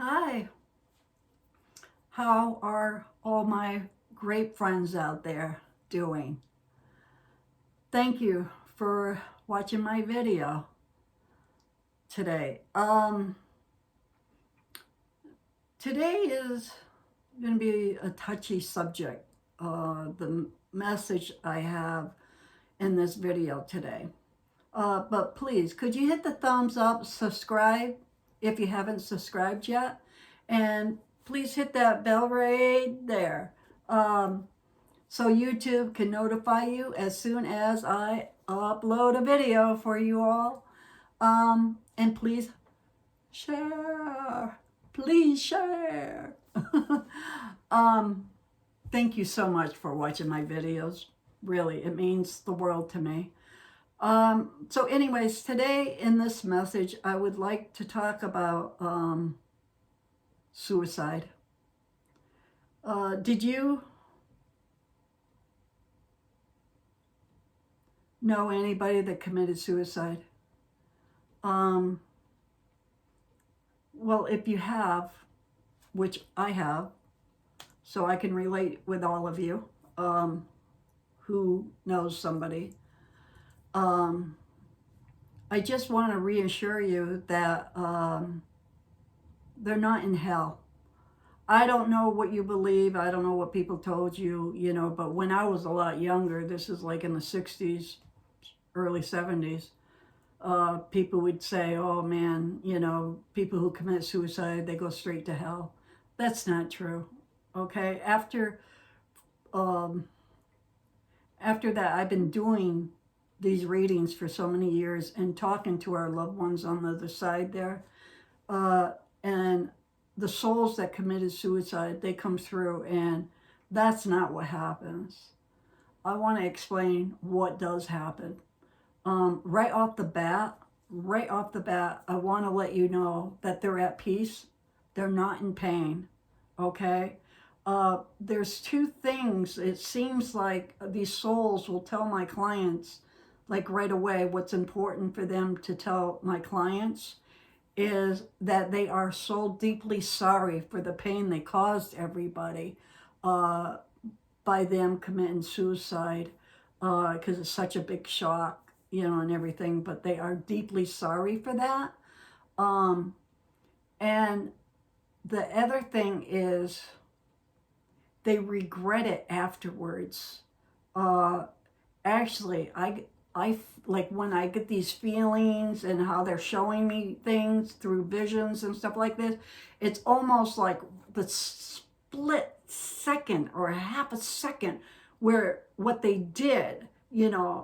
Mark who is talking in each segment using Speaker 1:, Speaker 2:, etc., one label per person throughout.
Speaker 1: Hi, how are all my great friends out there doing? Thank you for watching my video today. Today is going to be a touchy subject, the message I have in this video today. But please, could you hit the thumbs up, subscribe if you haven't subscribed yet, and please hit that bell right there. So YouTube can notify you as soon as I upload a video for you all. And please share. Please share. um, Thank you so much for watching my videos. Really, it means the world to me. So anyways, today in this message, I would like to talk about suicide. Did you know anybody that committed suicide? Well, if you have, which I have, so I can relate with all of you who knows somebody, I just want to reassure you that they're not in hell. I don't know what you believe. I don't know what people told you, but when I was a lot younger, this is like in the 60s, early 70s, people would say, oh man, people who commit suicide, they go straight to hell. That's not true. Okay. Um, after that, I've been doing these readings for so many years and talking to our loved ones on the other side there. And the souls that committed suicide, they come through, and that's not what happens. I want to explain what does happen. Right off the bat, I want to let you know that they're at peace. They're not in pain. Okay? There's two things. It seems like these souls will tell my clients, like right away, what's important for them to tell my clients is that they are so deeply sorry for the pain they caused everybody by them committing suicide, because it's such a big shock, and everything, but they are deeply sorry for that. And the other thing is they regret it afterwards. Actually, I like when I get these feelings and how they're showing me things through visions and stuff like this, it's almost like the split second or half a second where what they did,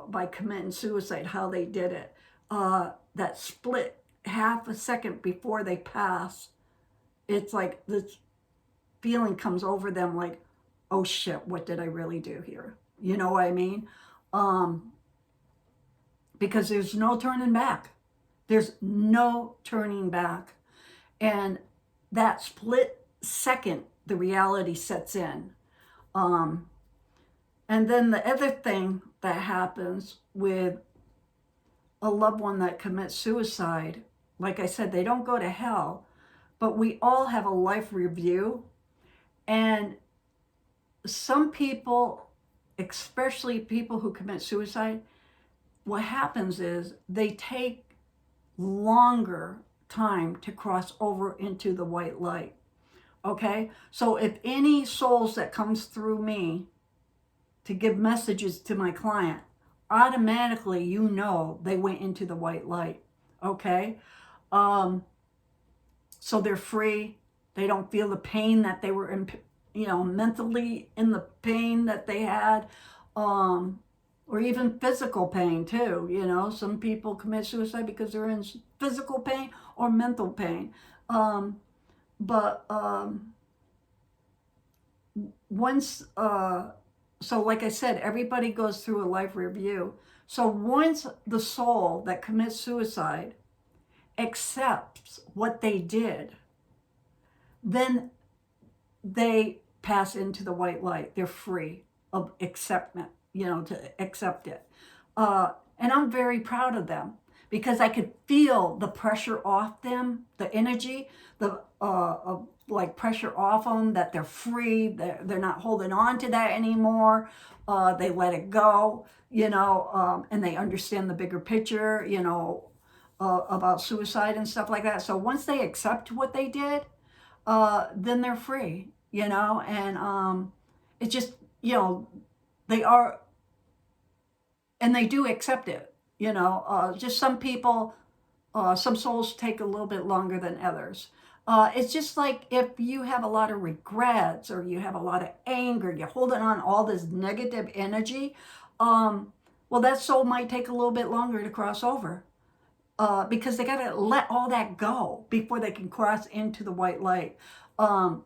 Speaker 1: by committing suicide, how they did it, that split half a second before they pass, it's like this feeling comes over them like, oh shit, what did I really do here? You know what I mean? Because there's no turning back. There's no turning back. And that split second, the reality sets in. And then the other thing that happens with a loved one that commits suicide, like I said, they don't go to hell, but we all have a life review. And some people, especially people who commit suicide, what happens is they take longer time to cross over into the white light. Okay? So if any souls that comes through me to give messages to my client, automatically they went into the white light. Okay? So they're free. They don't feel the pain that they were in, mentally in the pain that they had. Or even physical pain too. Some people commit suicide because they're in physical pain or mental pain. But once, so like I said, everybody goes through a life review. So once the soul that commits suicide accepts what they did, then they pass into the white light. They're free of acceptance, to accept it. And I'm very proud of them because I could feel the pressure off them, the energy, the of like pressure off them, that they're free, they're not holding on to that anymore. They let it go, and they understand the bigger picture, about suicide and stuff like that. So once they accept what they did, then they're free, and it just, they are, and they do accept it, just some people, some souls take a little bit longer than others. It's just like if you have a lot of regrets or you have a lot of anger, you're holding on all this negative energy, well, that soul might take a little bit longer to cross over, because they got to let all that go before they can cross into the white light, um,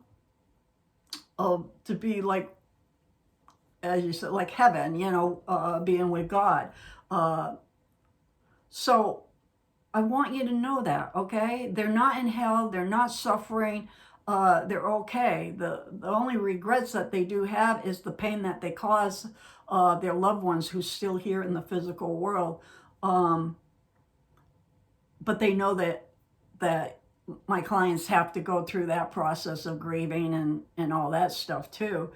Speaker 1: to be like, as you said, like heaven, being with God. Uh, so I want you to know that, okay? They're not in hell. They're not suffering. They're okay. The only regrets that they do have is the pain that they cause their loved ones who's still here in the physical world. Um, but they know that my clients have to go through that process of grieving and all that stuff too.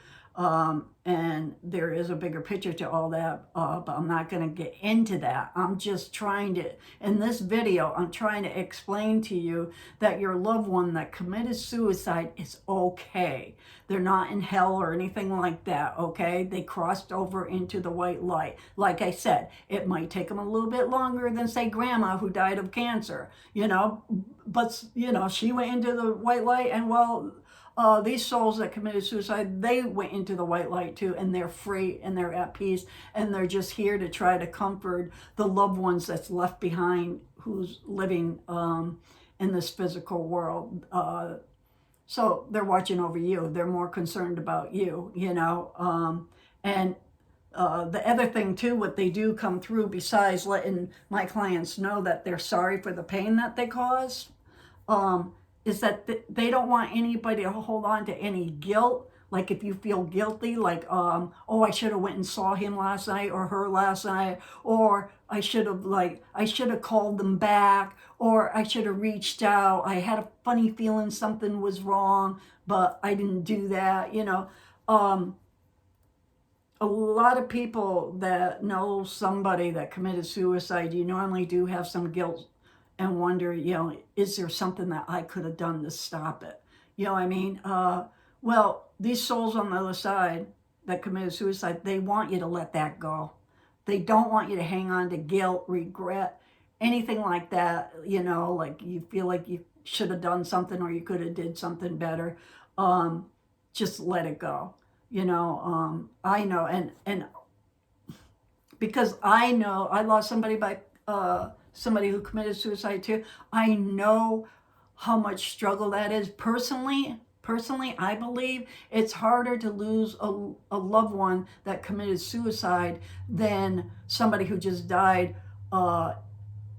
Speaker 1: And there is a bigger picture to all that, but I'm not going to get into that. I'm just trying to, in this video, I'm trying to explain to you that your loved one that committed suicide is okay. They're not in hell or anything like that, okay? They crossed over into the white light. Like I said, it might take them a little bit longer than, say, grandma who died of cancer, but, she went into the white light, and well, these souls that committed suicide, they went into the white light too, and they're free and they're at peace, and they're just here to try to comfort the loved ones that's left behind who's living in this physical world. So they're watching over you. They're more concerned about you, and the other thing too, what they do come through, besides letting my clients know that they're sorry for the pain that they caused, um, is that they don't want anybody to hold on to any guilt. Like if you feel guilty, like, oh, I should have went and saw him last night or her last night, or I should have called them back, or I should have reached out. I had a funny feeling something was wrong, but I didn't do that. Um, a lot of people that know somebody that committed suicide, you normally do have some guilt and wonder, is there something that I could have done to stop it? You know what I mean? Well, these souls on the other side that committed suicide, they want you to let that go. They don't want you to hang on to guilt, regret, anything like that, like you feel like you should have done something or you could have did something better. Um, just let it go. I know, and because I know I lost somebody by somebody who committed suicide too. I know how much struggle that is. Personally, I believe it's harder to lose a loved one that committed suicide than somebody who just died, like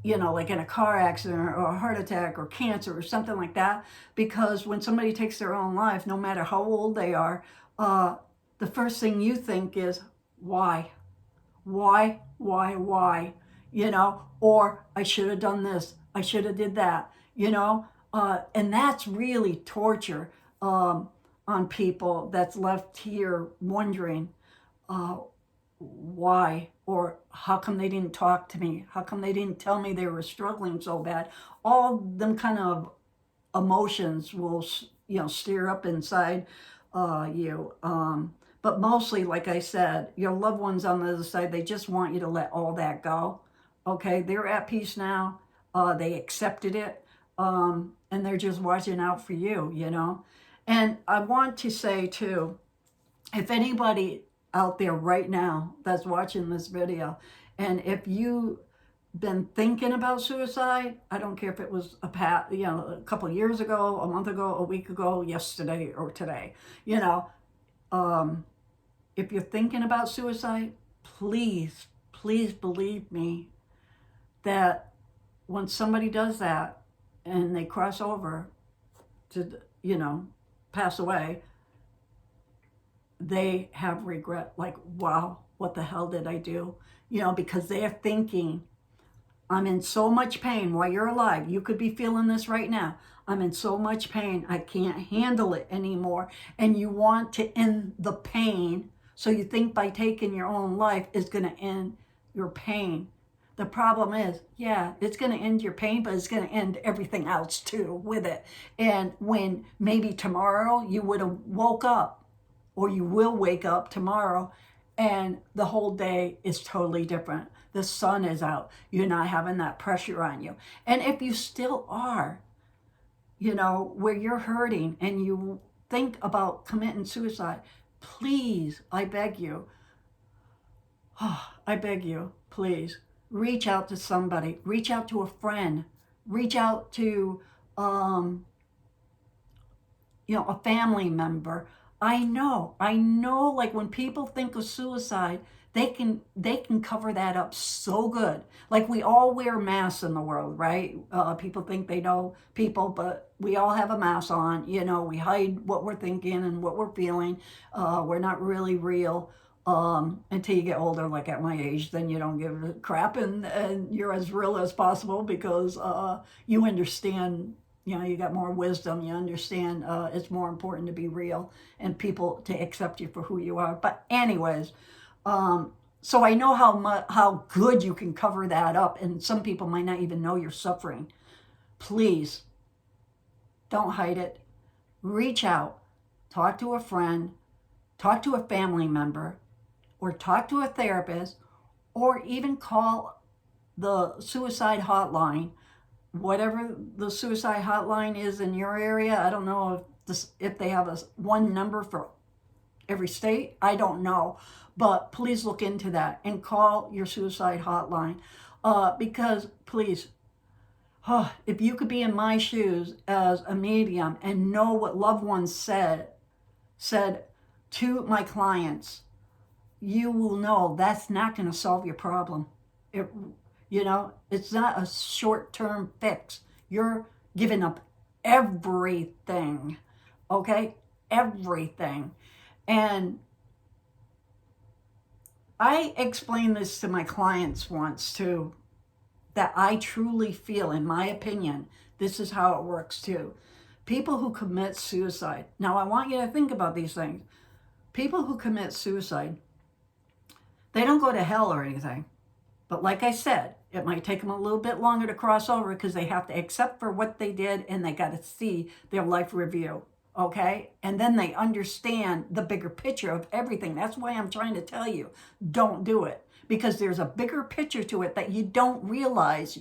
Speaker 1: in a car accident or a heart attack or cancer or something like that. Because when somebody takes their own life, no matter how old they are, the first thing you think is, why? Why? Or I should have done this. I should have did that, and that's really torture, on people that's left here wondering, uh, why, or how come they didn't talk to me? How come they didn't tell me they were struggling so bad? All them kind of emotions will, stir up inside you. But mostly, like I said, your loved ones on the other side, they just want you to let all that go. Okay, they're at peace now. They accepted it, and they're just watching out for you. And I want to say too, if anybody out there right now that's watching this video, and if you been thinking about suicide, I don't care if it was a couple of years ago, a month ago, a week ago, yesterday, or today, um, if you're thinking about suicide, please, please believe me that when somebody does that and they cross over to, pass away, they have regret, like, wow, what the hell did I do? Because they're thinking, I'm in so much pain while you're alive. You could be feeling this right now. I'm in so much pain. I can't handle it anymore. And you want to end the pain. So you think by taking your own life is going to end your pain. The problem is, yeah, it's going to end your pain, but it's going to end everything else too with it. And when maybe tomorrow you would have woke up, or you will wake up tomorrow, and the whole day is totally different. The sun is out. You're not having that pressure on you. And if you still are, where you're hurting and you think about committing suicide, please, I beg you, I beg you, please, reach out to somebody. Reach out to a friend. Reach out to, a family member. I know, like when people think of suicide, they can cover that up so good. Like we all wear masks in the world, right? People think they know people, but we all have a mask on. We hide what we're thinking and what we're feeling. We're not really real until you get older, like at my age. Then you don't give a crap, and you're as real as possible because you understand. You got more wisdom. You understand it's more important to be real and people to accept you for who you are. But anyways, so I know how good you can cover that up, and some people might not even know you're suffering. Please don't hide it. Reach out, talk to a friend, talk to a family member, or talk to a therapist, or even call the suicide hotline, whatever the suicide hotline is in your area. I don't know if they have one number for every state. I don't know, but please look into that and call your suicide hotline, because please, if you could be in my shoes as a medium and know what loved ones said to my clients, you will know that's not going to solve your problem. It's not a short-term fix. You're giving up everything, okay? Everything. And I explained this to my clients once too, that I truly feel, in my opinion, this is how it works too. People who commit suicide. Now, I want you to think about these things. People who commit suicide, they don't go to hell or anything. But like I said, it might take them a little bit longer to cross over because they have to accept for what they did, and they got to see their life review, okay? And then they understand the bigger picture of everything. That's why I'm trying to tell you, don't do it, because there's a bigger picture to it that you don't realize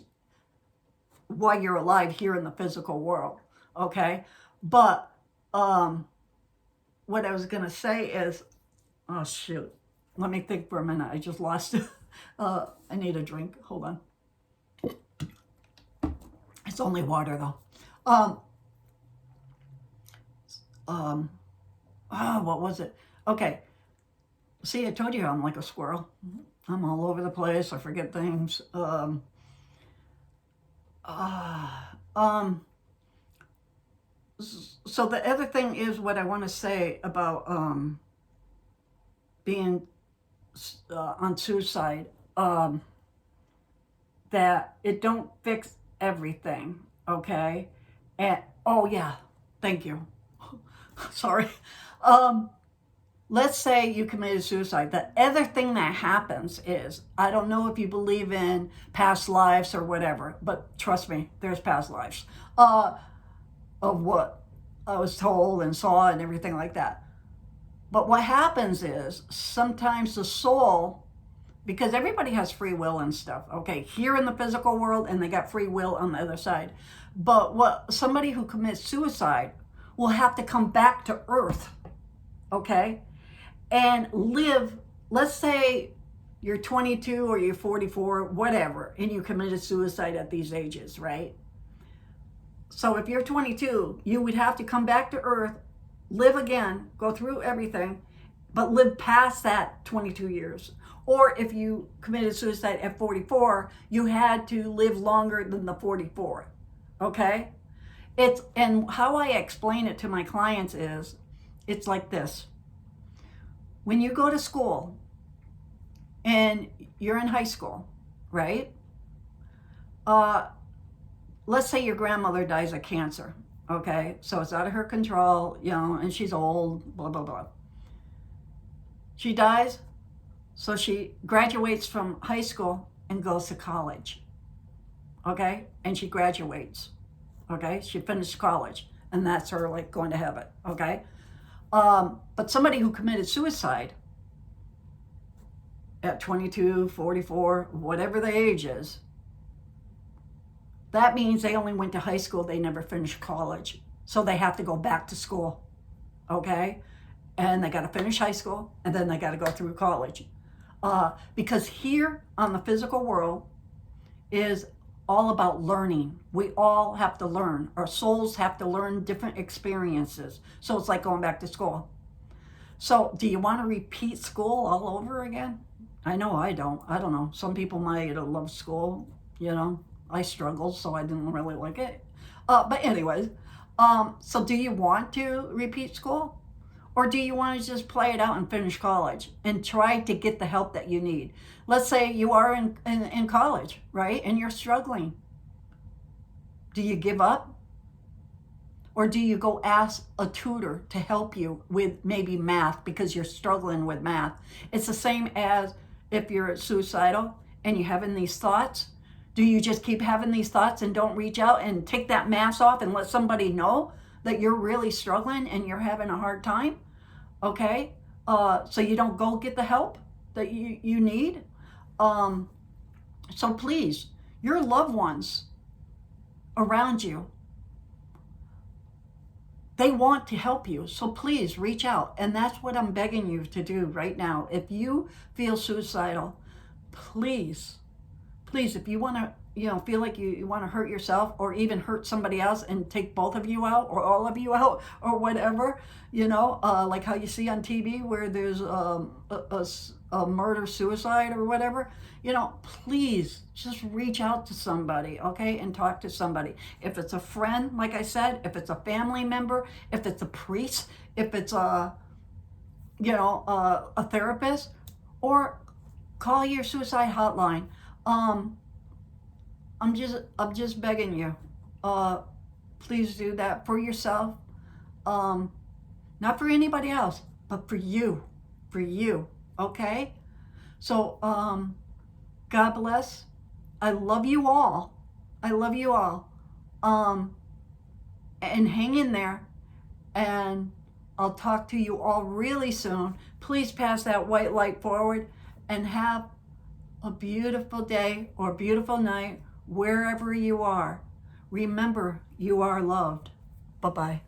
Speaker 1: while you're alive here in the physical world, okay? But what I was going to say is, oh shoot, let me think for a minute. I just lost it. I need a drink. Hold on. It's only water though. What was it? Okay. See, I told you I'm like a squirrel. I'm all over the place. I forget things. So the other thing is what I want to say about being on suicide, that it don't fix everything, okay? And oh yeah, thank you. Sorry. Let's say you committed suicide. The other thing that happens is, I don't know if you believe in past lives or whatever, but trust me, there's past lives of what I was told and saw and everything like that. But what happens is sometimes the soul, because everybody has free will and stuff, okay, here in the physical world, and they got free will on the other side. But what somebody who commits suicide will have to come back to earth, okay, and live. Let's say you're 22 or you're 44, whatever, and you committed suicide at these ages, right? So if you're 22, you would have to come back to earth, live again, go through everything, but live past that 22 years. Or if you committed suicide at 44, you had to live longer than the 44, okay? And how I explain it to my clients is, it's like this. When you go to school and you're in high school, right? let's say your grandmother dies of cancer, okay? So it's out of her control, and she's old, blah, blah, blah. She dies, so she graduates from high school and goes to college, okay? And she graduates, okay? She finished college, and that's her, like, going to heaven, okay? But somebody who committed suicide at 22, 44, whatever the age is, that means they only went to high school, they never finished college. So they have to go back to school, okay? And they got to finish high school, and then they got to go through college. Because here on the physical world is all about learning. We all have to learn. Our souls have to learn different experiences. So it's like going back to school. So do you want to repeat school all over again? I know I don't. I don't know. Some people might love school, I struggled, so I didn't really like it. But anyways, so do you want to repeat school? Or do you want to just play it out and finish college and try to get the help that you need? Let's say you are in college, right? And you're struggling. Do you give up? Or do you go ask a tutor to help you with maybe math because you're struggling with math? It's the same as if you're suicidal and you're having these thoughts. Do you just keep having these thoughts and don't reach out and take that mask off and let somebody know that you're really struggling and you're having a hard time? Okay? So you don't go get the help that you need? So please, your loved ones around you, they want to help you. So please reach out. And that's what I'm begging you to do right now. If you feel suicidal, please, if you want to, feel like you want to hurt yourself or even hurt somebody else and take both of you out or all of you out or whatever, like how you see on TV where there's a murder suicide or whatever, please just reach out to somebody, okay, and talk to somebody. If it's a friend, like I said, if it's a family member, if it's a priest, if it's a therapist, or call your suicide hotline. I'm just begging you. Please do that for yourself. Not for anybody else, but for you. Okay? So, God bless. I love you all. And hang in there. And I'll talk to you all really soon. Please pass that white light forward and have a beautiful day or beautiful night wherever you are. Remember, you are loved. Bye-bye.